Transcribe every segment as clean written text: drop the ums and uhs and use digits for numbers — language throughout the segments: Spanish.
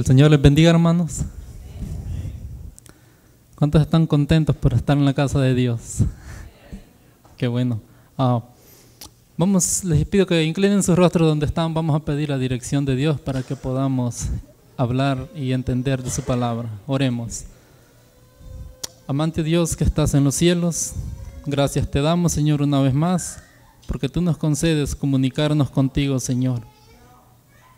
Señor les bendiga, hermanos. ¿Cuántos están contentos por estar en la casa de Dios? Qué bueno. Les pido que inclinen sus rostros donde están. Vamos a pedir la dirección de Dios para que podamos hablar y entender de su palabra. Oremos. Amante Dios que estás en los cielos, gracias te damos, Señor, una vez más, porque tú nos concedes comunicarnos contigo, Señor.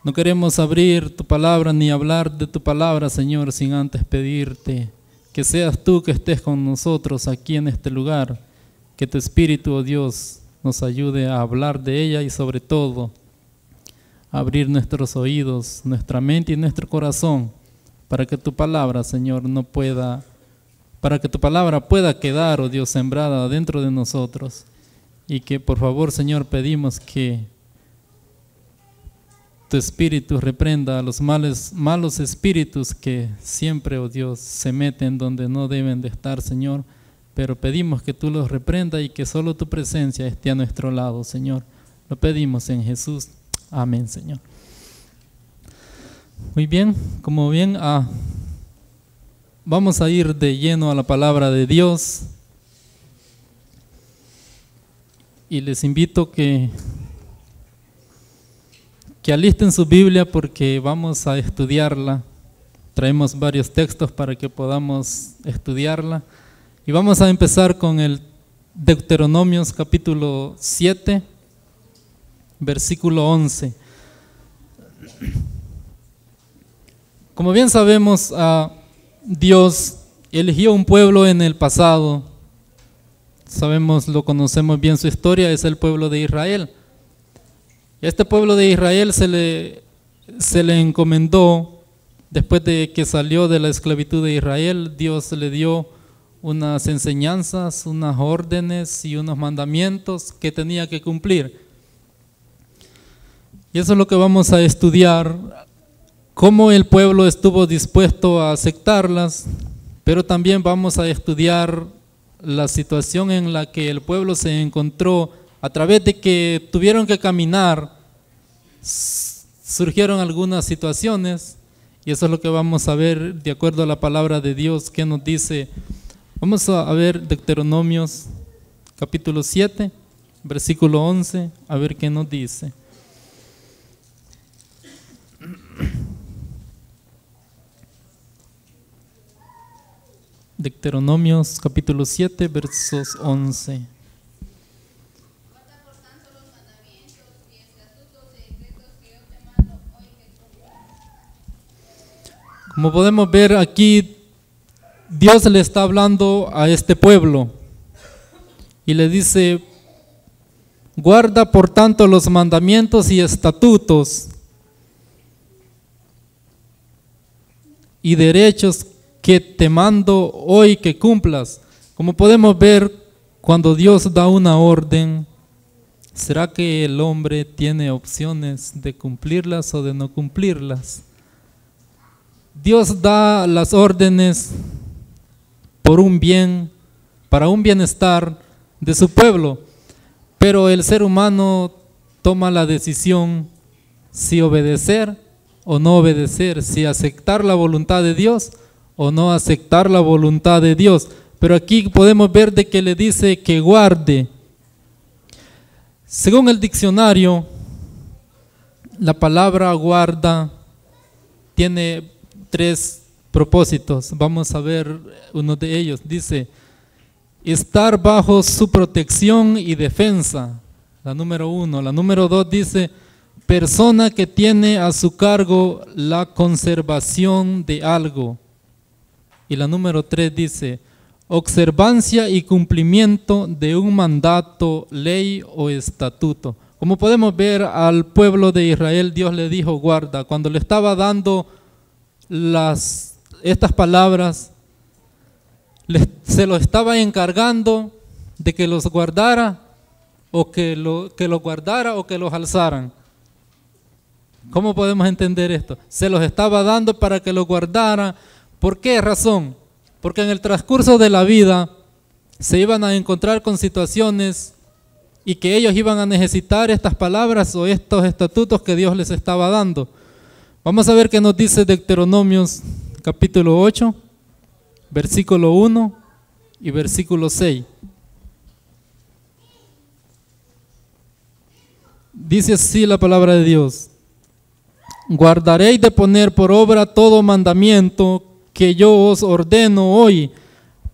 No queremos abrir tu palabra ni hablar de tu palabra, Señor, sin antes pedirte que seas tú que estés con nosotros aquí en este lugar, que tu Espíritu, oh Dios, nos ayude a hablar de ella y sobre todo a abrir nuestros oídos, nuestra mente y nuestro corazón para que tu palabra, Señor, para que tu palabra pueda quedar, oh Dios, sembrada dentro de nosotros. Y que por favor, Señor, pedimos que tu Espíritu reprenda a los malos espíritus que siempre, oh Dios, se meten donde no deben de estar, Señor. Pero pedimos que tú los reprendas y que solo tu presencia esté a nuestro lado, Señor. Lo pedimos en Jesús. Amén, Señor. Muy bien, como bien, vamos a ir de lleno a la palabra de Dios. Y les invito que alisten su Biblia porque vamos a estudiarla. Traemos varios textos para que podamos estudiarla. Y vamos a empezar con el Deuteronomios capítulo 7, versículo 11. Como bien sabemos, Dios eligió un pueblo en el pasado. Conocemos bien su historia, es el pueblo de Israel. Y a este pueblo de Israel se le encomendó, después de que salió de la esclavitud de Israel, Dios le dio unas enseñanzas, unas órdenes y unos mandamientos que tenía que cumplir. Y eso es lo que vamos a estudiar, cómo el pueblo estuvo dispuesto a aceptarlas, pero también vamos a estudiar la situación en la que el pueblo se encontró a través de que tuvieron que caminar. Surgieron algunas situaciones y eso es lo que vamos a ver de acuerdo a la palabra de Dios que nos dice. Vamos a ver Deuteronomios capítulo 7, versículo 11, a ver qué nos dice. Deuteronomios capítulo 7, versos 11. Como podemos ver aquí, Dios le está hablando a este pueblo y le dice: guarda por tanto los mandamientos y estatutos y derechos que te mando hoy que cumplas. Como podemos ver, cuando Dios da una orden, ¿será que el hombre tiene opciones de cumplirlas o de no cumplirlas? Dios da las órdenes por un bien, para un bienestar de su pueblo, pero el ser humano toma la decisión si obedecer o no obedecer, si aceptar la voluntad de Dios o no aceptar la voluntad de Dios. Pero aquí podemos ver de que le dice que guarde. Según el diccionario, la palabra guarda tiene 3 propósitos. Vamos a ver uno de ellos. Dice: estar bajo su protección y defensa, la número 1. La número 2 dice: persona que tiene a su cargo la conservación de algo. Y la número 3 dice: observancia y cumplimiento de un mandato, ley o estatuto. Como podemos ver, al pueblo de Israel Dios le dijo guarda. Cuando le estaba dando estas palabras, se lo estaba encargando de que los guardara o que los guardara o que los alzaran. ¿Cómo podemos entender esto? Se los estaba dando para que los guardara. ¿Por qué razón? Porque en el transcurso de la vida se iban a encontrar con situaciones y que ellos iban a necesitar estas palabras o estos estatutos que Dios les estaba dando. Vamos a ver qué nos dice Deuteronomios capítulo 8, versículo 1 y versículo 6. Dice así la palabra de Dios: guardaréis de poner por obra todo mandamiento que yo os ordeno hoy,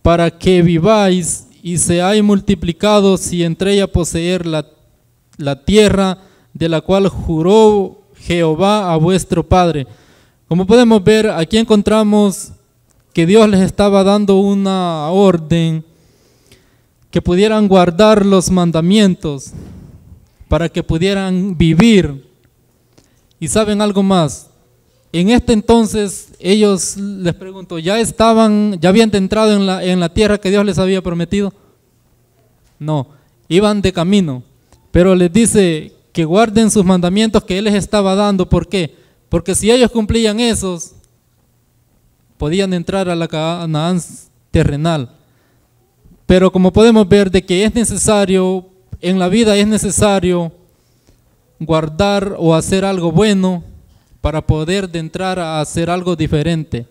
para que viváis y seáis multiplicados y entréis a poseer la tierra de la cual juró Jehová a vuestro Padre. Como podemos ver, aquí encontramos que Dios les estaba dando una orden que pudieran guardar los mandamientos para que pudieran vivir. Y saben algo más, en este entonces ellos, les pregunto, ¿ya habían entrado en la tierra que Dios les había prometido? No, iban de camino, pero les dice que guarden sus mandamientos que Él les estaba dando. ¿Por qué? Porque si ellos cumplían esos, podían entrar a la Canaán terrenal. Pero como podemos ver de que es necesario, en la vida es necesario guardar o hacer algo bueno para poder entrar a hacer algo diferente.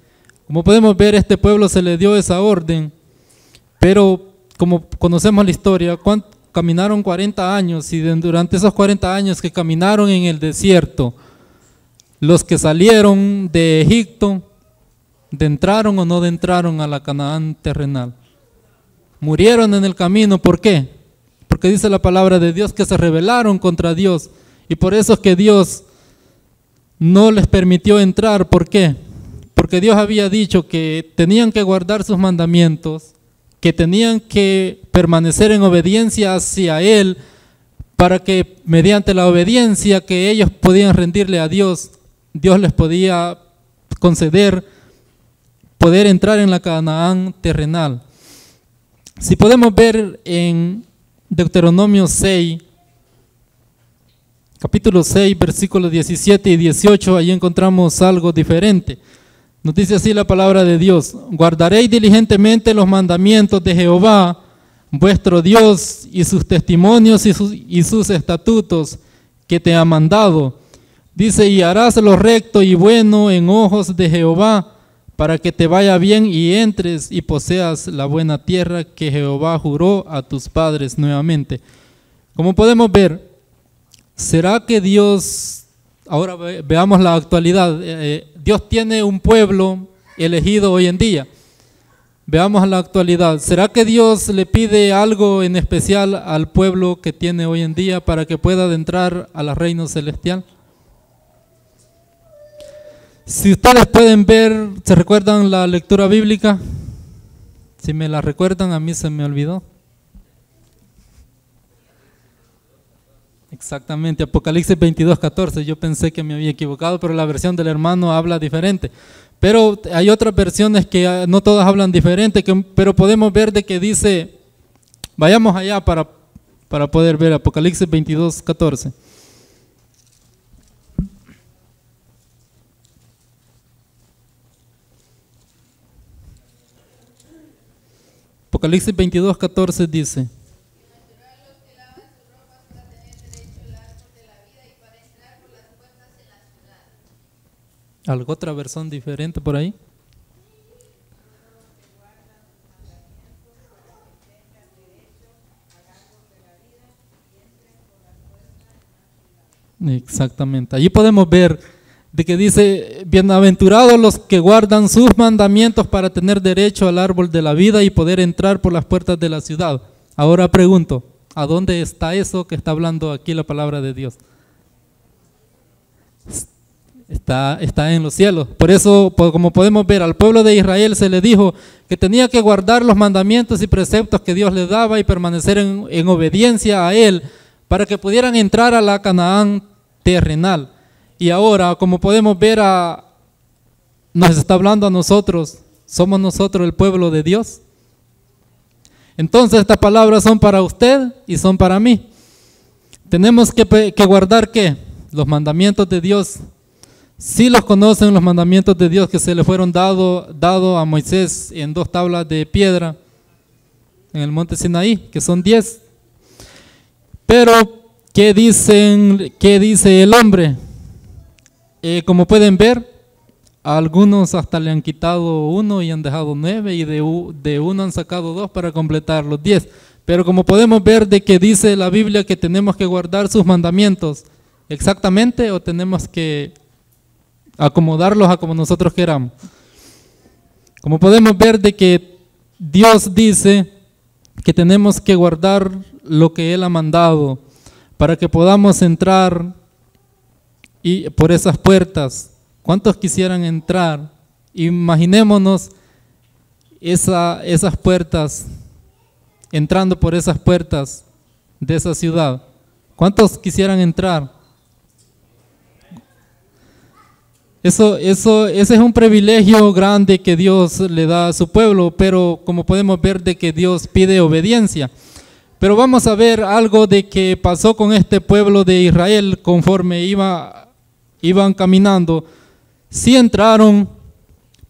Como podemos ver, este pueblo se le dio esa orden, pero como conocemos la historia, caminaron 40 años y durante esos 40 años que caminaron en el desierto, los que salieron de Egipto, ¿entraron o no entraron a la Canaán terrenal? Murieron en el camino. ¿Por qué? Porque dice la palabra de Dios que se rebelaron contra Dios, y por eso es que Dios no les permitió entrar. ¿Por qué? Porque Dios había dicho que tenían que guardar sus mandamientos, que tenían que permanecer en obediencia hacia Él, para que mediante la obediencia que ellos podían rendirle a Dios, Dios les podía conceder poder entrar en la Canaán terrenal. Si podemos ver en Deuteronomio 6, capítulo 6, versículos 17 y 18, ahí encontramos algo diferente. Nos dice así la palabra de Dios: guardaréis diligentemente los mandamientos de Jehová, vuestro Dios, y sus testimonios y sus estatutos que te ha mandado. Dice: y harás lo recto y bueno en ojos de Jehová, para que te vaya bien y entres y poseas la buena tierra que Jehová juró a tus padres nuevamente. Como podemos ver, ¿será que Dios, ahora veamos la actualidad, Dios tiene un pueblo elegido hoy en día? Veamos la actualidad. ¿Será que Dios le pide algo en especial al pueblo que tiene hoy en día para que pueda entrar al reino celestial? Si ustedes pueden ver, ¿se recuerdan la lectura bíblica? Si me la recuerdan, a mí se me olvidó. Exactamente, Apocalipsis 22:14. Yo pensé que me había equivocado, pero la versión del hermano habla diferente. Pero hay otras versiones que no todas hablan diferente, pero podemos ver de que dice, vayamos allá para poder ver Apocalipsis 22:14. Apocalipsis 22:14 dice: ¿algo otra versión diferente por ahí? Exactamente, allí podemos ver de que dice: bienaventurados los que guardan sus mandamientos para tener derecho al árbol de la vida y poder entrar por las puertas de la ciudad. Ahora pregunto, ¿a dónde está eso que está hablando aquí la palabra de Dios? Está en los cielos. Por eso, como podemos ver, al pueblo de Israel se le dijo que tenía que guardar los mandamientos y preceptos que Dios les daba y permanecer en obediencia a Él, para que pudieran entrar a la Canaán terrenal. Y ahora, como podemos ver, nos está hablando a nosotros. ¿Somos nosotros el pueblo de Dios? Entonces estas palabras son para usted y son para mí. Tenemos que guardar ¿qué? Los mandamientos de Dios. Sí los conocen, los mandamientos de Dios que se le fueron dado a Moisés en 2 tablas de piedra en el monte Sinaí, que son 10. Pero ¿qué dice el hombre? Como pueden ver, a algunos hasta le han quitado uno y han dejado 9, y de uno han sacado 2 para completar los 10. Pero como podemos ver de que dice la Biblia que tenemos que guardar sus mandamientos exactamente, o tenemos que acomodarlos a como nosotros queramos. Como podemos ver de que Dios dice que tenemos que guardar lo que Él ha mandado para que podamos entrar y por esas puertas. ¿Cuántos quisieran entrar? Imaginémonos esas puertas, entrando por esas puertas de esa ciudad. ¿Cuántos quisieran entrar? Ese es un privilegio grande que Dios le da a su pueblo, pero como podemos ver de que Dios pide obediencia. Pero vamos a ver algo de que pasó con este pueblo de Israel conforme iban caminando. Sí entraron,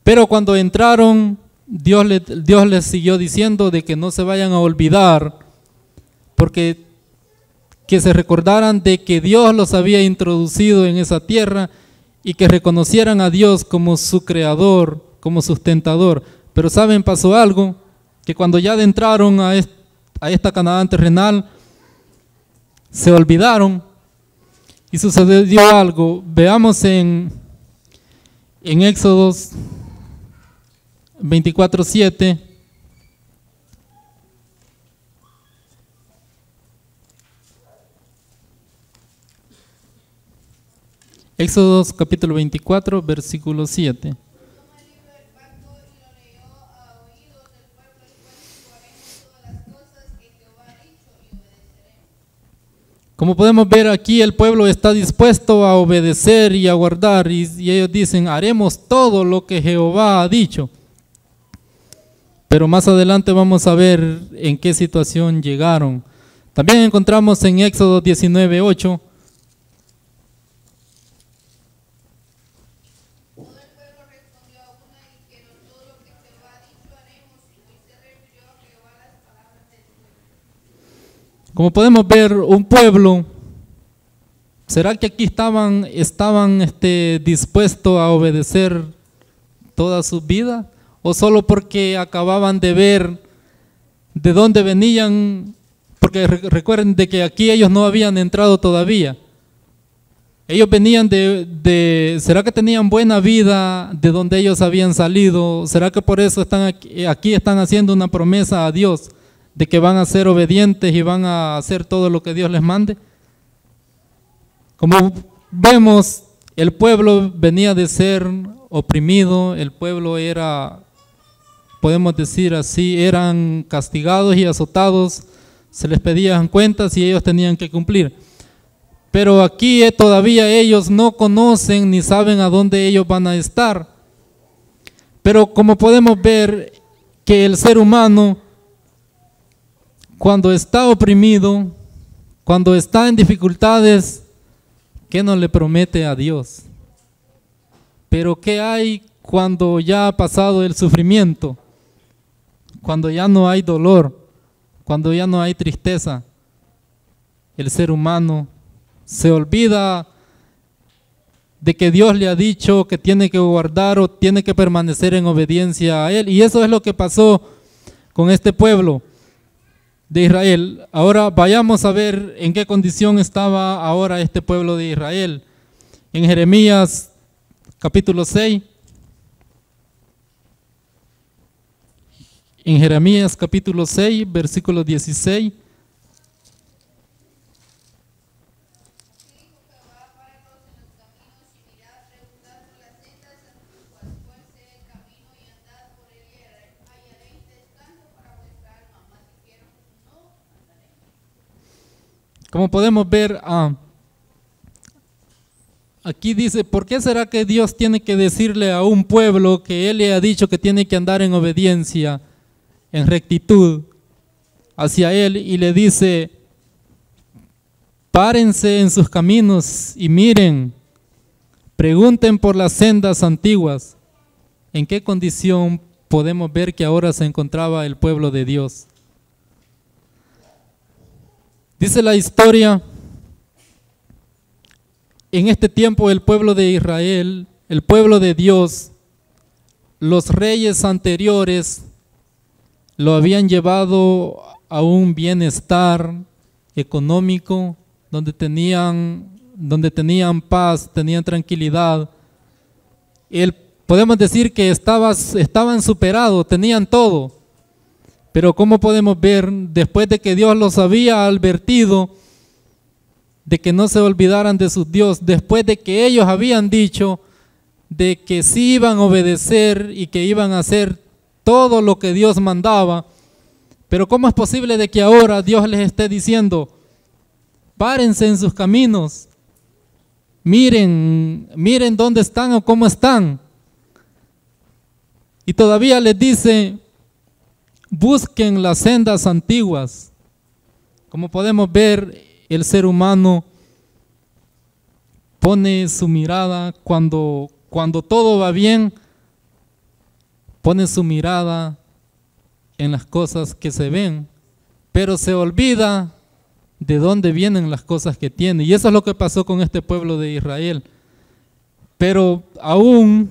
pero cuando entraron, Dios les siguió diciendo de que no se vayan a olvidar, porque que se recordaran de que Dios los había introducido en esa tierra y que reconocieran a Dios como su creador, como sustentador. Pero saben, pasó algo, que cuando ya adentraron a esta Canaán terrenal, se olvidaron y sucedió algo. Veamos en Éxodos 24:7. Éxodos capítulo 24, versículo 7. Como podemos ver aquí, el pueblo está dispuesto a obedecer y a guardar, y ellos dicen, haremos todo lo que Jehová ha dicho. Pero más adelante vamos a ver en qué situación llegaron. También encontramos en Éxodo 19:8. Como podemos ver, un pueblo, ¿será que aquí estaban dispuestos a obedecer toda su vida? ¿O solo porque acababan de ver de dónde venían? Porque recuerden de que aquí ellos no habían entrado todavía. Ellos venían ¿será que tenían buena vida de donde ellos habían salido? ¿Será que por eso aquí están haciendo una promesa a Dios de que van a ser obedientes y van a hacer todo lo que Dios les mande? Como vemos, el pueblo venía de ser oprimido, el pueblo era, podemos decir así, eran castigados y azotados, se les pedían cuentas y ellos tenían que cumplir. Pero aquí todavía ellos no conocen ni saben a dónde ellos van a estar. Pero como podemos ver que el ser humano, cuando está oprimido, cuando está en dificultades, ¿qué no le promete a Dios? Pero ¿qué hay cuando ya ha pasado el sufrimiento? Cuando ya no hay dolor, cuando ya no hay tristeza, el ser humano se olvida de que Dios le ha dicho que tiene que guardar o tiene que permanecer en obediencia a Él. Y eso es lo que pasó con este pueblo de Israel. Ahora vayamos a ver en qué condición estaba ahora este pueblo de Israel. En Jeremías capítulo 6. En Jeremías capítulo 6, versículo 16. Como podemos ver, aquí dice, ¿por qué será que Dios tiene que decirle a un pueblo que Él le ha dicho que tiene que andar en obediencia, en rectitud hacia Él? Y le dice, párense en sus caminos y miren, pregunten por las sendas antiguas. ¿En qué condición podemos ver que ahora se encontraba el pueblo de Dios? Dice la historia en este tiempo el pueblo de Israel, el pueblo de Dios, los reyes anteriores lo habían llevado a un bienestar económico, donde tenían paz, tenían tranquilidad. Podemos decir que estaban superados, tenían todo. Pero ¿cómo podemos ver, después de que Dios los había advertido de que no se olvidaran de su Dios, después de que ellos habían dicho de que sí iban a obedecer y que iban a hacer todo lo que Dios mandaba, pero ¿cómo es posible de que ahora Dios les esté diciendo, párense en sus caminos, miren dónde están o cómo están? Y todavía les dice, busquen las sendas antiguas. Como podemos ver, el ser humano pone su mirada cuando todo va bien, pone su mirada en las cosas que se ven, pero se olvida de dónde vienen las cosas que tiene. Y eso es lo que pasó con este pueblo de Israel. Pero aún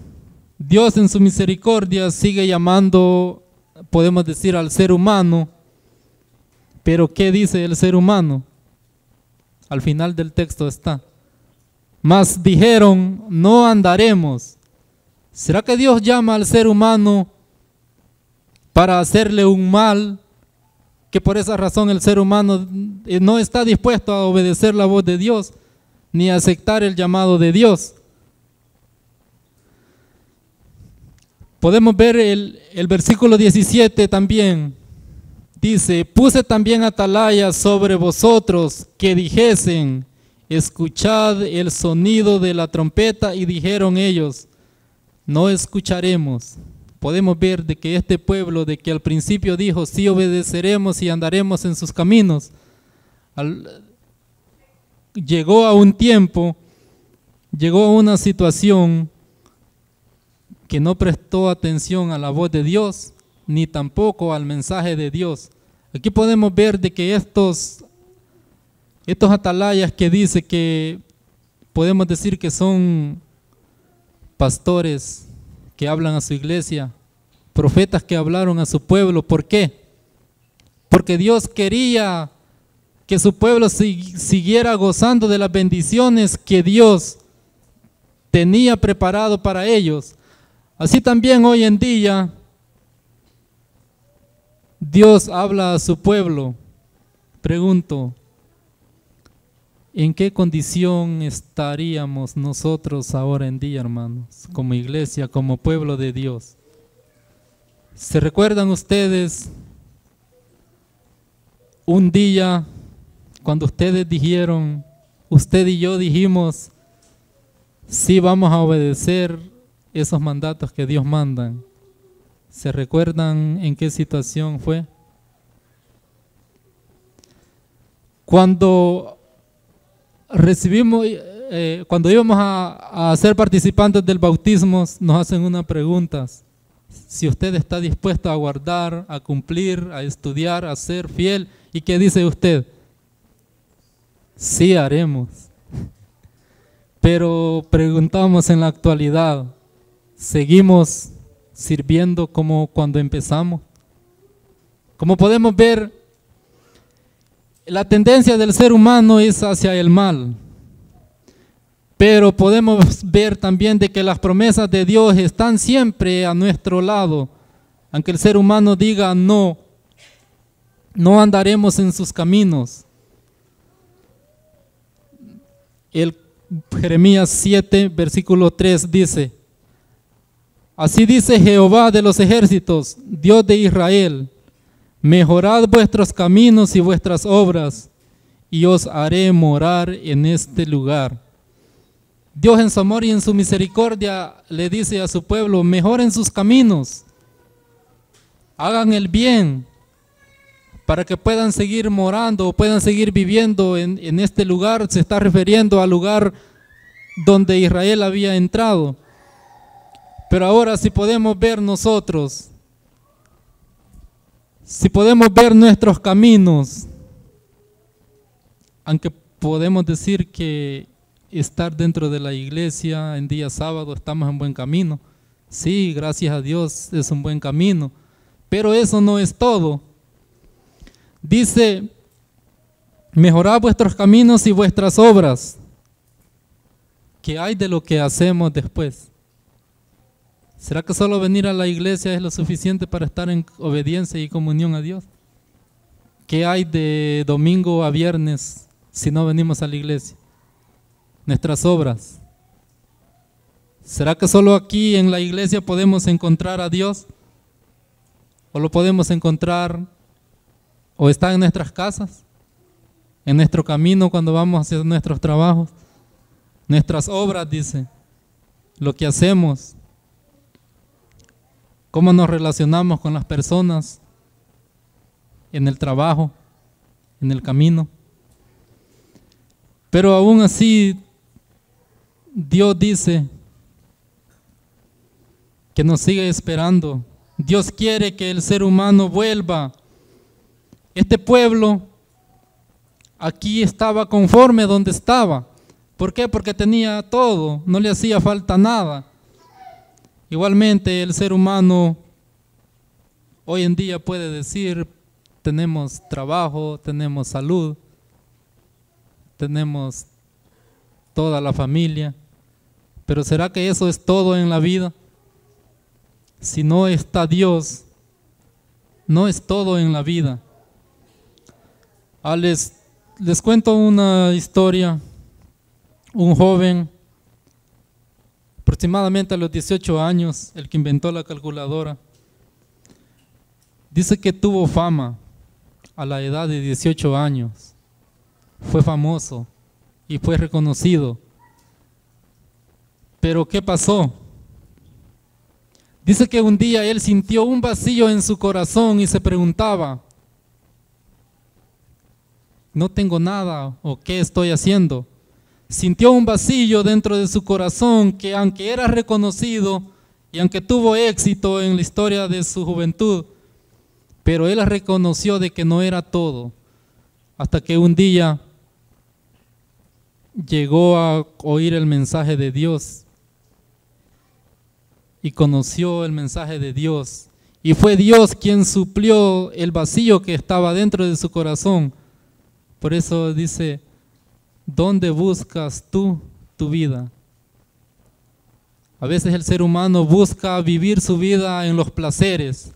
Dios en su misericordia sigue llamando, podemos decir, al ser humano. Pero ¿qué dice el ser humano? Al final del texto está: mas dijeron, no andaremos. ¿Será que Dios llama al ser humano para hacerle un mal, que por esa razón el ser humano no está dispuesto a obedecer la voz de Dios, ni a aceptar el llamado de Dios? Podemos ver el versículo 17 también. Dice, puse también atalayas sobre vosotros que dijesen, escuchad el sonido de la trompeta, y dijeron ellos, no escucharemos. Podemos ver de que este pueblo, de que al principio dijo, sí obedeceremos y andaremos en sus caminos, llegó a un tiempo, llegó a una situación que no prestó atención a la voz de Dios, ni tampoco al mensaje de Dios. Aquí podemos ver de que estos atalayas que dice que podemos decir que son pastores que hablan a su iglesia, profetas que hablaron a su pueblo. ¿Por qué? Porque Dios quería que su pueblo siguiera gozando de las bendiciones que Dios tenía preparado para ellos. Así también hoy en día Dios habla a su pueblo. Pregunto, ¿en qué condición estaríamos nosotros ahora en día, hermanos, como iglesia, como pueblo de Dios? ¿Se recuerdan ustedes un día cuando ustedes dijeron, usted y yo dijimos, sí vamos a obedecer esos mandatos que Dios manda? ¿Se recuerdan en qué situación fue? Cuando recibimos, cuando íbamos a ser participantes del bautismo, nos hacen una pregunta: si usted está dispuesto a guardar, a cumplir, a estudiar, a ser fiel. ¿Y qué dice usted? Sí, haremos. Pero preguntamos en la actualidad, ¿seguimos sirviendo como cuando empezamos? Como podemos ver, la tendencia del ser humano es hacia el mal, pero podemos ver también de que las promesas de Dios están siempre a nuestro lado. Aunque el ser humano diga no andaremos en sus caminos. El Jeremías 7, versículo 3 dice, así dice Jehová de los ejércitos, Dios de Israel, mejorad vuestros caminos y vuestras obras, y os haré morar en este lugar. Dios en su amor y en su misericordia le dice a su pueblo, mejoren sus caminos, hagan el bien, para que puedan seguir morando o puedan seguir viviendo en este lugar. Se está refiriendo al lugar donde Israel había entrado. Pero ahora, si podemos ver nosotros, si podemos ver nuestros caminos, aunque podemos decir que estar dentro de la iglesia en día sábado, estamos en buen camino. Sí, gracias a Dios es un buen camino, pero eso no es todo. Dice, mejorad vuestros caminos y vuestras obras. ¿Qué hay de lo que hacemos después? ¿Será que solo venir a la iglesia es lo suficiente para estar en obediencia y comunión a Dios? ¿Qué hay de domingo a viernes si no venimos a la iglesia? Nuestras obras. ¿Será que solo aquí en la iglesia podemos encontrar a Dios? ¿O lo podemos encontrar o está en nuestras casas? ¿En nuestro camino cuando vamos hacia nuestros trabajos? Nuestras obras, dice, lo que hacemos, cómo nos relacionamos con las personas en el trabajo, en el camino. Pero aún así, Dios dice que nos sigue esperando. Dios quiere que el ser humano vuelva. Este pueblo aquí estaba conforme donde estaba. ¿Por qué? Porque tenía todo, no le hacía falta nada. Igualmente el ser humano hoy en día puede decir, tenemos trabajo, tenemos salud, tenemos toda la familia, pero ¿será que eso es todo en la vida? Si no está Dios, no es todo en la vida. Les cuento una historia. Un joven, aproximadamente a los 18 años, el que inventó la calculadora, dice que tuvo fama a la edad de 18 años. Fue famoso y fue reconocido. Pero ¿qué pasó? Dice que un día él sintió un vacío en su corazón y se preguntaba, no tengo nada, ¿o qué estoy haciendo? Sintió un vacío dentro de su corazón que aunque era reconocido y aunque tuvo éxito en la historia de su juventud, pero él reconoció de que no era todo, hasta que un día llegó a oír el mensaje de Dios y conoció el mensaje de Dios, y fue Dios quien suplió el vacío que estaba dentro de su corazón. Por eso dice, ¿dónde buscas tú tu vida? A veces el ser humano busca vivir su vida en los placeres,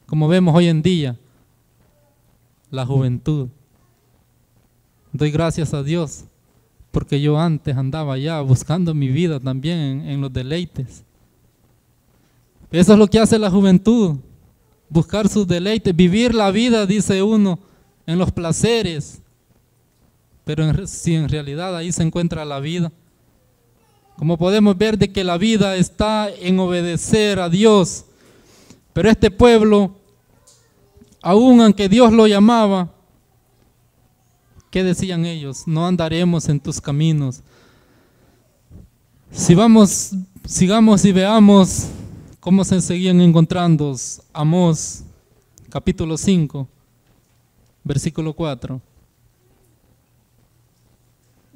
como vemos hoy en día, la juventud. Doy gracias a Dios, porque yo antes andaba ya buscando mi vida también en los deleites. Eso es lo que hace la juventud, buscar sus deleites, vivir la vida, dice uno, en los placeres. Pero si en realidad ahí se encuentra la vida, como podemos ver de que la vida está en obedecer a Dios. Pero este pueblo, aun aunque Dios lo llamaba, ¿qué decían ellos? No andaremos en tus caminos. Sigamos y veamos cómo se seguían encontrando. Amós, capítulo 5, versículo 4.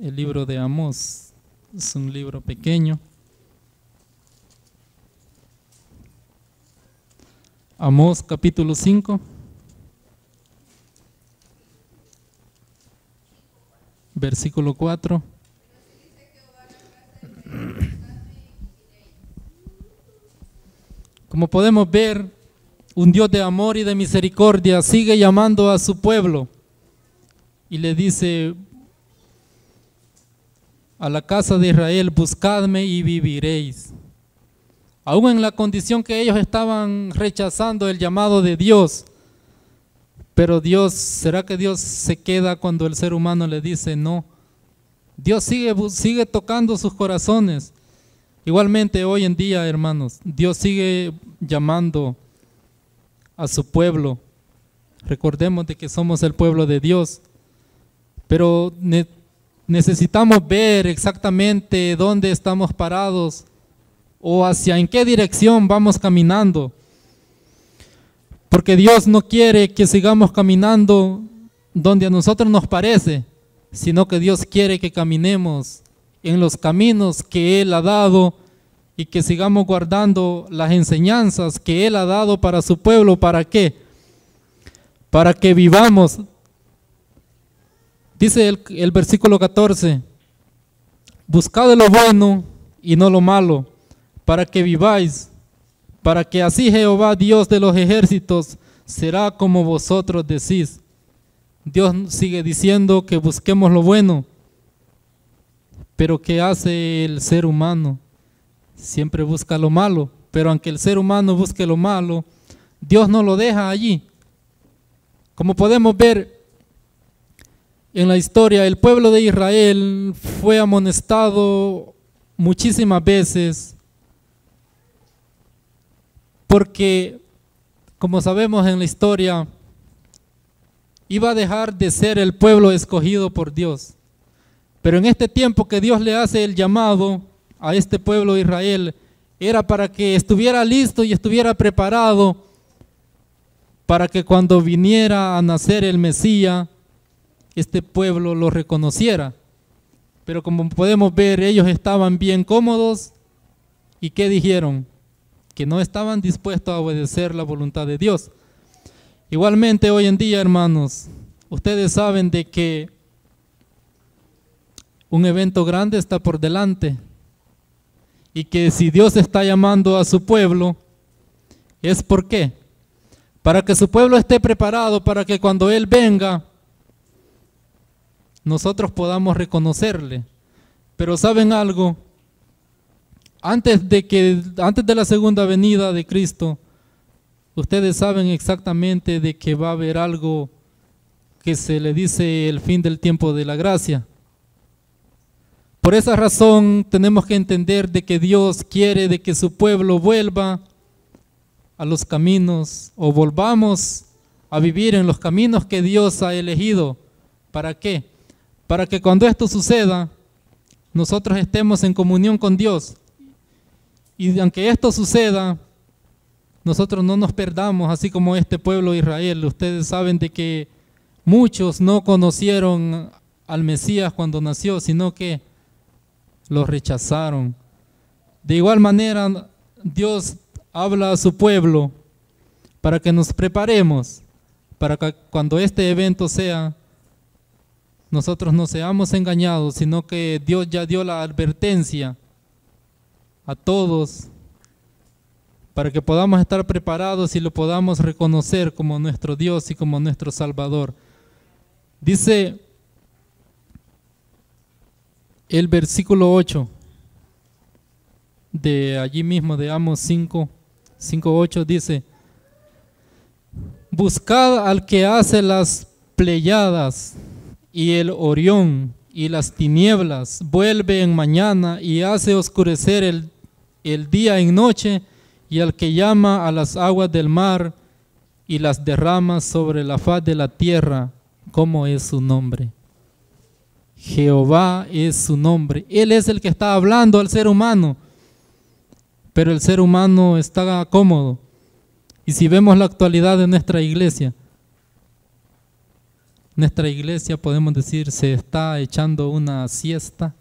El libro de Amós es un libro pequeño. Amós capítulo 5, versículo 4. Como podemos ver, un Dios de amor y de misericordia sigue llamando a su pueblo y le dice a la casa de Israel, buscadme y viviréis. Aún en la condición que ellos estaban rechazando el llamado de Dios, pero Dios, ¿será que Dios se queda cuando el ser humano le dice no? Dios sigue tocando sus corazones. Igualmente hoy en día, hermanos, Dios sigue llamando a su pueblo. Recordemos de que somos el pueblo de Dios, pero necesitamos ver exactamente dónde estamos parados o hacia en qué dirección vamos caminando, porque Dios no quiere que sigamos caminando donde a nosotros nos parece, sino que Dios quiere que caminemos en los caminos que Él ha dado y que sigamos guardando las enseñanzas que Él ha dado para su pueblo. ¿Para qué? Para que vivamos. Dice el versículo 14, buscad lo bueno y no lo malo, para que viváis, para que así Jehová, Dios de los ejércitos, será como vosotros decís. Dios sigue diciendo que busquemos lo bueno, pero ¿qué hace el ser humano? Siempre busca lo malo, pero aunque el ser humano busque lo malo, Dios no lo deja allí. Como podemos ver en la historia, el pueblo de Israel fue amonestado muchísimas veces porque, como sabemos en la historia, iba a dejar de ser el pueblo escogido por Dios. Pero en este tiempo que Dios le hace el llamado a este pueblo de Israel, era para que estuviera listo y estuviera preparado para que cuando viniera a nacer el Mesías, este pueblo lo reconociera. Pero como podemos ver, ellos estaban bien cómodos. ¿Y qué dijeron? Que no estaban dispuestos a obedecer la voluntad de Dios. Igualmente hoy en día, hermanos, ustedes saben de que un evento grande está por delante y que si Dios está llamando a su pueblo, ¿es por qué? Para que su pueblo esté preparado, para que cuando Él venga, nosotros podamos reconocerle. Pero ¿saben algo? Antes de la segunda venida de Cristo, ustedes saben exactamente de que va a haber algo que se le dice el fin del tiempo de la gracia. Por esa razón tenemos que entender de que Dios quiere de que su pueblo vuelva a los caminos, o volvamos a vivir en los caminos que Dios ha elegido. ¿Para qué? Para que cuando esto suceda, nosotros estemos en comunión con Dios. Y aunque esto suceda, nosotros no nos perdamos, así como este pueblo de Israel. Ustedes saben de que muchos no conocieron al Mesías cuando nació, sino que lo rechazaron. De igual manera, Dios habla a su pueblo para que nos preparemos, para que cuando este evento sea, nosotros no seamos engañados, sino que Dios ya dio la advertencia a todos para que podamos estar preparados y lo podamos reconocer como nuestro Dios y como nuestro Salvador. Dice el versículo 8 de allí mismo de Amos 5:8 dice: buscad al que hace las Pléyades y el Orión y las tinieblas, vuelve en mañana y hace oscurecer el día en noche, y al que llama a las aguas del mar y las derrama sobre la faz de la tierra. ¿Cómo es su nombre? Jehová es su nombre. Él es el que está hablando al ser humano, pero el ser humano está cómodo. Y si vemos la actualidad de nuestra iglesia podemos decir se está echando una siesta,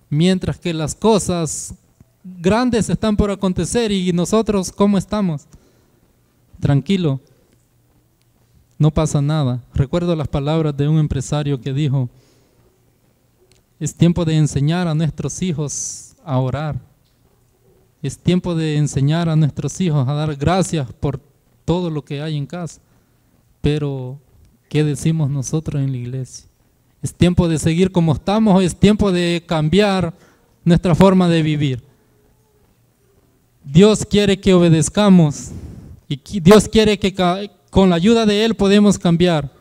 mientras que las cosas grandes están por acontecer. Y nosotros, ¿cómo estamos? Tranquilo, no pasa nada. Recuerdo las palabras de un empresario que dijo: es tiempo de enseñar a nuestros hijos a orar. Es tiempo de enseñar a nuestros hijos a dar gracias por todo lo que hay en casa. Pero, ¿qué decimos nosotros en la iglesia? ¿Es tiempo de seguir como estamos o es tiempo de cambiar nuestra forma de vivir? Dios quiere que obedezcamos y Dios quiere que con la ayuda de Él podemos cambiar.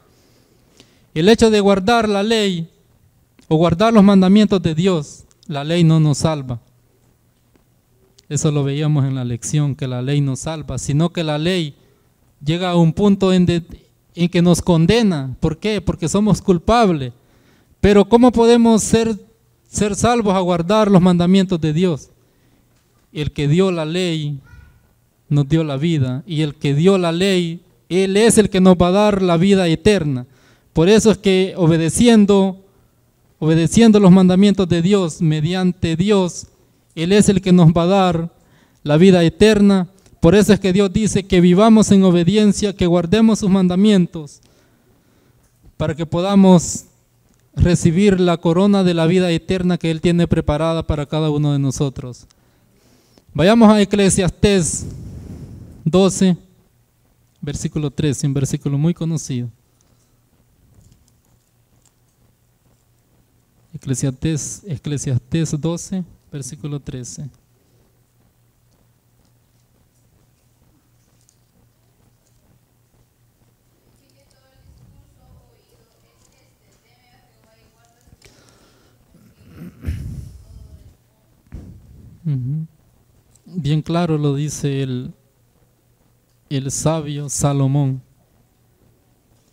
El hecho de guardar la ley o guardar los mandamientos de Dios, la ley no nos salva. Eso lo veíamos en la lección, que la ley nos salva, sino que la ley llega a un punto en que nos condena. ¿Por qué? Porque somos culpables. Pero ¿cómo podemos ser salvos a guardar los mandamientos de Dios? El que dio la ley nos dio la vida, y el que dio la ley, Él es el que nos va a dar la vida eterna. Por eso es que obedeciendo obedeciendo los mandamientos de Dios, mediante Dios, Él es el que nos va a dar la vida eterna. Por eso es que Dios dice que vivamos en obediencia, que guardemos sus mandamientos, para que podamos recibir la corona de la vida eterna que Él tiene preparada para cada uno de nosotros. Vayamos a Eclesiastés 12, versículo 13, un versículo muy conocido. Eclesiastés 12, versículo 13. Bien claro lo dice el sabio Salomón.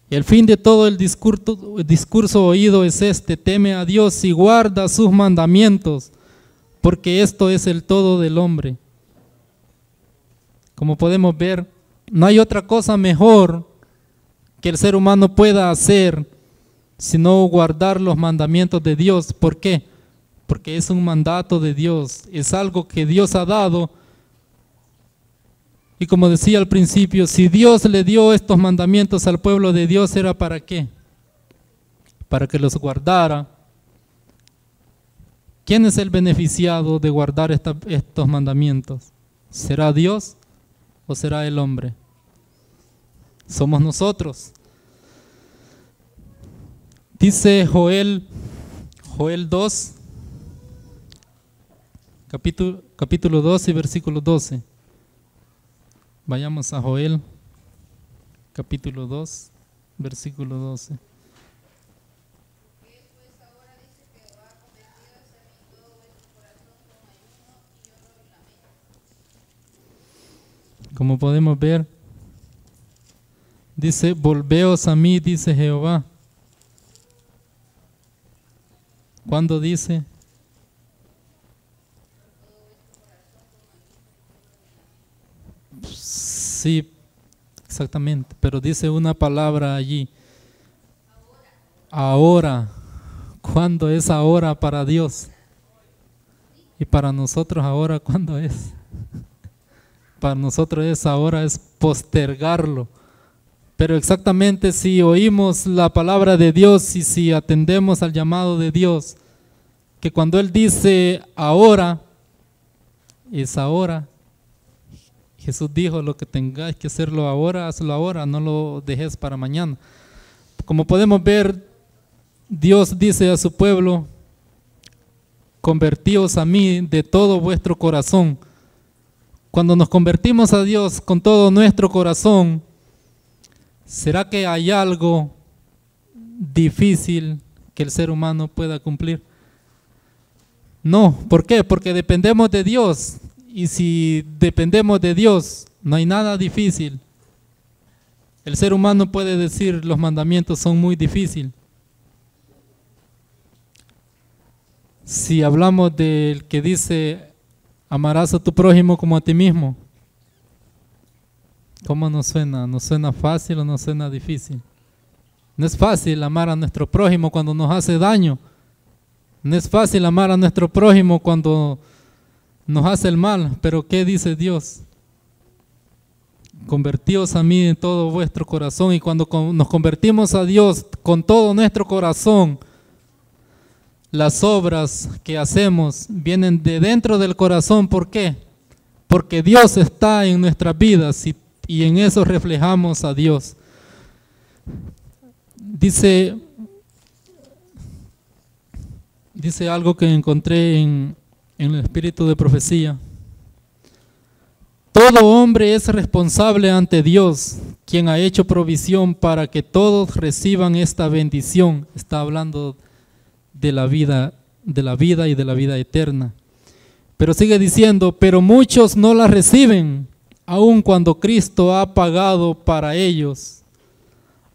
El fin de todo el discurso oído es este: teme a Dios y guarda sus mandamientos, porque esto es el todo del hombre. Como podemos ver, no hay otra cosa mejor que el ser humano pueda hacer sino guardar los mandamientos de Dios. ¿Por qué? Porque es un mandato de Dios, es algo que Dios ha dado. Y como decía al principio, si Dios le dio estos mandamientos al pueblo de Dios, ¿era para qué? Para que los guardara. ¿Quién es el beneficiado de guardar estos mandamientos? ¿Será Dios o será el hombre? Somos nosotros. Dice Joel 2, capítulo 2 y versículo 12. Vayamos a Joel, capítulo 2, versículo 12. Como podemos ver, dice: volveos a mí, dice Jehová. ¿Cuándo dice? Sí, exactamente, pero dice una palabra allí. Ahora. ¿Cuándo es ahora para Dios? Y para nosotros ahora, ¿cuándo es? Para nosotros es ahora, es postergarlo. Pero exactamente, si oímos la palabra de Dios y si atendemos al llamado de Dios, que cuando Él dice ahora, es ahora. Jesús dijo: lo que tengáis que hacerlo ahora, hazlo ahora, no lo dejes para mañana. Como podemos ver, Dios dice a su pueblo: convertíos a mí de todo vuestro corazón. Cuando nos convertimos a Dios con todo nuestro corazón, ¿será que hay algo difícil que el ser humano pueda cumplir? No. ¿Por qué? Porque dependemos de Dios. Y si dependemos de Dios, no hay nada difícil. El ser humano puede decir: los mandamientos son muy difíciles. Si hablamos del que dice: amarás a tu prójimo como a ti mismo, ¿cómo nos suena? ¿Nos suena fácil o nos suena difícil? No es fácil amar a nuestro prójimo cuando nos hace daño. No es fácil amar a nuestro prójimo cuando nos hace el mal. Pero ¿qué dice Dios? Convertíos a mí en todo vuestro corazón. Y cuando nos convertimos a Dios con todo nuestro corazón, las obras que hacemos vienen de dentro del corazón. ¿Por qué? Porque Dios está en nuestras vidas y en eso reflejamos a Dios. Dice algo que encontré en el espíritu de profecía. Todo hombre es responsable ante Dios, quien ha hecho provisión para que todos reciban esta bendición. Está hablando de la vida y de la vida eterna. Pero sigue diciendo: pero muchos no la reciben, aun cuando Cristo ha pagado para ellos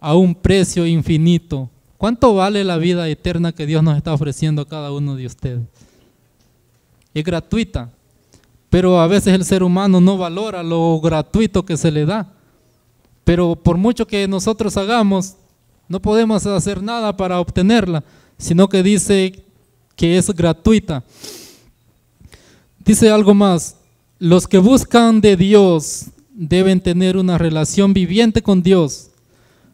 a un precio infinito. ¿Cuánto vale la vida eterna que Dios nos está ofreciendo a cada uno de ustedes? Es gratuita, pero a veces el ser humano no valora lo gratuito que se le da. Pero por mucho que nosotros hagamos, No podemos hacer nada para obtenerla, sino que dice que es gratuita. Dice algo más: los que buscan de Dios deben tener una relación viviente con Dios.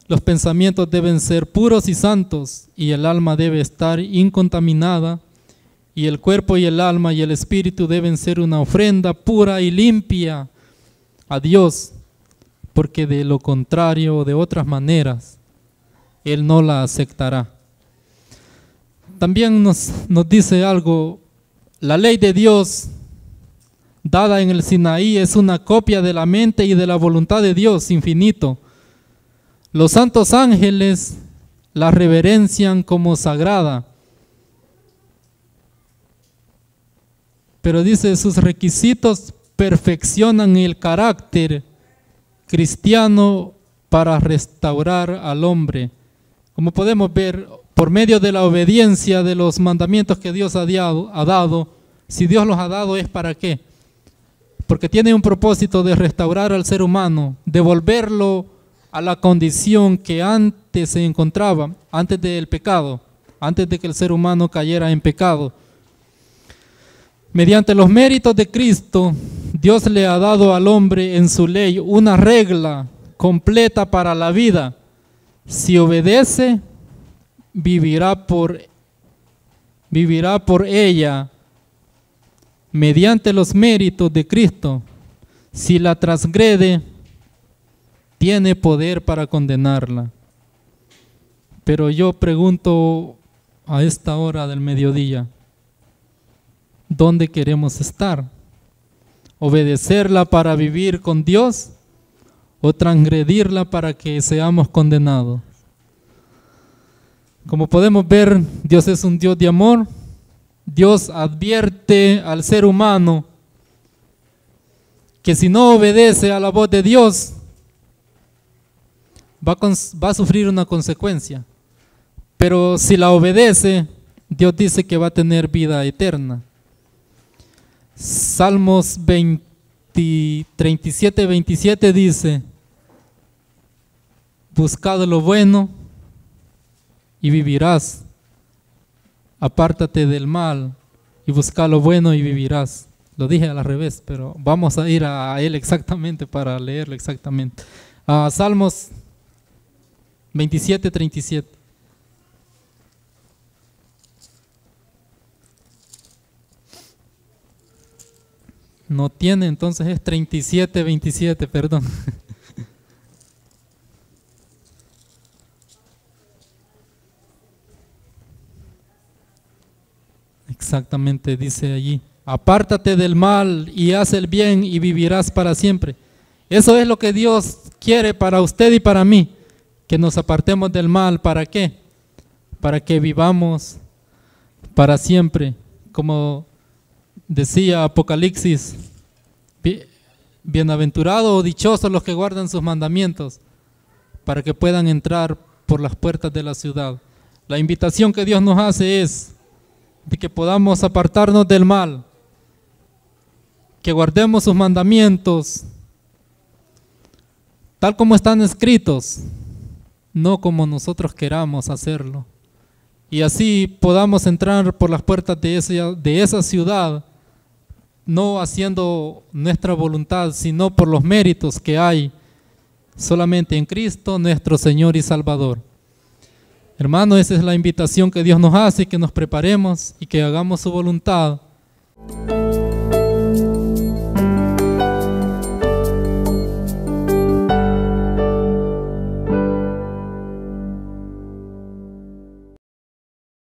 Los pensamientos deben ser puros y santos, y el alma debe estar incontaminada, y el cuerpo y el alma y el espíritu deben ser una ofrenda pura y limpia a Dios, porque de lo contrario, de otras maneras, Él no la aceptará. También nos dice algo: la ley de Dios dada en el Sinaí es una copia de la mente y de la voluntad de Dios infinito. Los santos ángeles la reverencian como sagrada, pero dice, sus requisitos perfeccionan el carácter cristiano para restaurar al hombre. Como podemos ver, por medio de la obediencia de los mandamientos que Dios ha dado, si Dios los ha dado, ¿es para qué? Porque tiene un propósito de restaurar al ser humano, devolverlo a la condición que antes se encontraba, antes del pecado, antes de que el ser humano cayera en pecado. Mediante los méritos de Cristo, Dios le ha dado al hombre en su ley una regla completa para la vida. Si obedece, vivirá por ella mediante los méritos de Cristo. Si la transgrede, tiene poder para condenarla. Pero yo pregunto a esta hora del mediodía, ¿dónde queremos estar? ¿Obedecerla para vivir con Dios o transgredirla para que seamos condenados? Como podemos ver, Dios es un Dios de amor. Dios advierte al ser humano que si no obedece a la voz de Dios, va a sufrir una consecuencia. Pero si la obedece, Dios dice que va a tener vida eterna. Salmos 37, 27 dice: buscad lo bueno y vivirás. Apártate del mal y busca lo bueno y vivirás. Lo dije al revés, pero vamos a ir a él exactamente para leerlo exactamente. Salmos 27, 37. No tiene, entonces es 37, 27, perdón. Exactamente, dice allí: apártate del mal y haz el bien y vivirás para siempre. Eso es lo que Dios quiere para usted y para mí, que nos apartemos del mal. ¿Para qué? Para que vivamos para siempre. Como decía Apocalipsis: bienaventurados o dichosos los que guardan sus mandamientos, para que puedan entrar por las puertas de la ciudad. La invitación que Dios nos hace es de que podamos apartarnos del mal, que guardemos sus mandamientos tal como están escritos, no como nosotros queramos hacerlo, y así podamos entrar por las puertas de esa ciudad, no haciendo nuestra voluntad, sino por los méritos que hay solamente en Cristo, nuestro Señor y Salvador. Hermano, esa es la invitación que Dios nos hace, que nos preparemos y que hagamos su voluntad.